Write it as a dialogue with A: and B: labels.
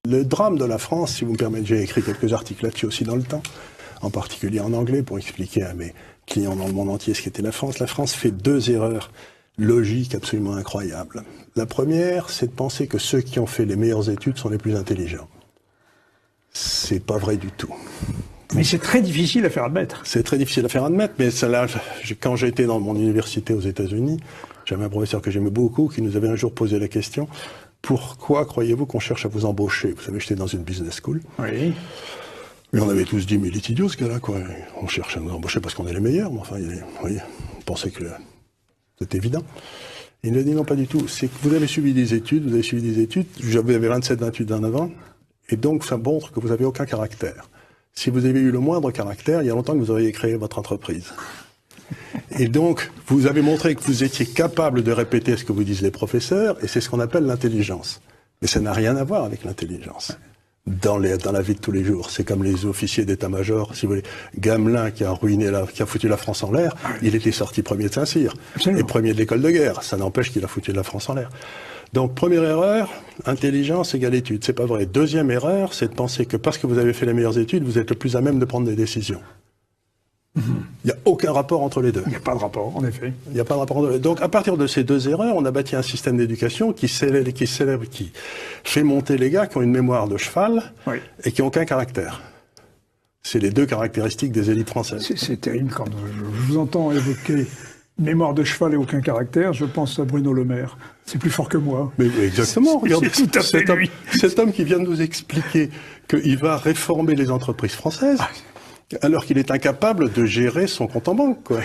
A: Le drame de la France, si vous me permettez, j'ai écrit quelques articles là-dessus aussi dans le temps, en particulier en anglais, pour expliquer à mes clients dans le monde entier ce qu'était la France. La France fait 2 erreurs logiques absolument incroyables. La première, c'est de penser que ceux qui ont fait les meilleures études sont les plus intelligents. C'est pas vrai du tout.
B: Mais c'est très difficile à faire admettre.
A: C'est très difficile à faire admettre, mais ça, là, quand j'étais dans mon université aux États-Unis, j'avais un professeur que j'aimais beaucoup qui nous avait un jour posé la question: pourquoi croyez-vous qu'on cherche à vous embaucher? Vous savez, j'étais dans une business school.
B: Oui.
A: Mais on avait tous dit, mais il est idiot ce gars-là, quoi. On cherche à nous embaucher parce qu'on est les meilleurs, mais enfin, oui, on pensait que c'était évident. Il nous a dit non, pas du tout. C'est que vous avez suivi des études, j'avais 27-28 ans avant, et donc ça montre que vous n'avez aucun caractère. Si vous avez eu le moindre caractère, il y a longtemps que vous auriez créé votre entreprise. Et donc, vous avez montré que vous étiez capable de répéter ce que vous disent les professeurs, et c'est ce qu'on appelle l'intelligence. Mais ça n'a rien à voir avec l'intelligence. Dans la vie de tous les jours. C'est comme les officiers d'état-major, si vous voulez. Gamelin qui a qui a foutu la France en l'air, il était sorti premier de Saint-Cyr. Et premier de l'école de guerre. Ça n'empêche qu'il a foutu la France en l'air. Donc, première erreur, intelligence égale études. C'est pas vrai. Deuxième erreur, c'est de penser que parce que vous avez fait les meilleures études, vous êtes le plus à même de prendre des décisions. Il n'y a aucun rapport entre les deux.
B: Il n'y a pas de rapport, en effet.
A: Il n'y a pas de rapport entre les deux. Donc, à partir de ces 2 erreurs, on a bâti un système d'éducation qui fait monter les gars qui ont une mémoire de cheval et qui n'ont aucun caractère. C'est les 2 caractéristiques des élites françaises.
B: C'est terrible quand je vous entends évoquer mémoire de cheval et aucun caractère, je pense à Bruno Le Maire. C'est plus fort que moi.
A: Mais exactement. Regardez,
B: tout à fait lui.
A: Cet homme qui vient de nous expliquer qu'il va réformer les entreprises françaises, alors qu'il est incapable de gérer son compte en banque, quoi.